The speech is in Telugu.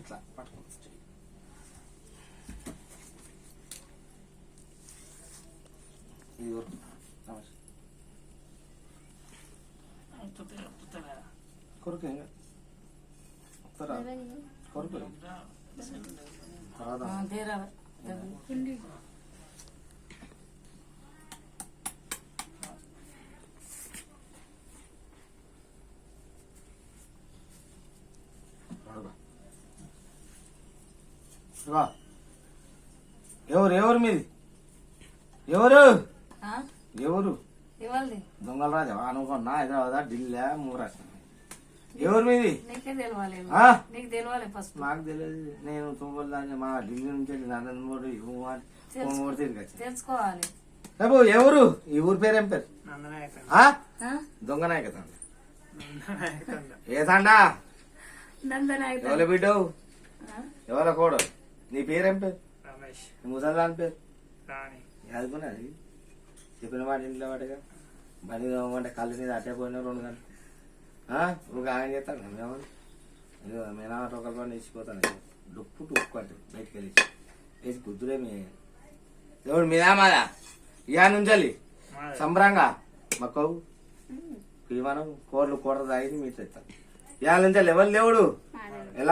ఇట్లా పట్టుకోవచ్చు. ఇది కొరకు కొరకు ఎవరు ఎవరు మీది ఎవరు ఎవరు దొంగల రాజా అనుకున్నా హైదరాబాద్ ఢిల్లీ మూరాష్ట్రం ఎవరు మీది నాకు తెలియదు. నేను తుమ్మల దాన్ని మా ఢిల్లీ నుంచి నరేంద్ర తెలుసుకోవాలి. ఎవరు ఈ ఊరి పేరు ఏం పేరు? దొంగ నాయక ఏ తండా ఎవరి బిడ్డ ఎవరి కోడు నీ పేరేం పేరు? ముసల్దాని పేరు చదువుకున్నది చెప్పిన వాటి ఇంట్లో వాటిగా బండి అంటే కళ్ళు మీద అట్టే పోయినా 2 గంటలు నువ్వు ఆయన చేస్తాను ఎవరు మేనా ఒకరి పని వేసిపోతాను డొప్పు టుక్కు అంటే బయటకు వెళ్ళి వేసి గుద్దులేమి ఎవడు మీదా మాదా ఇయా నుంచి సంబరంగా మక్కవు మనం కోర్లు కూర తాగి మీరు తెస్తాను ఇవాళ నుంచి ఎవరు లేవుడు ఎలా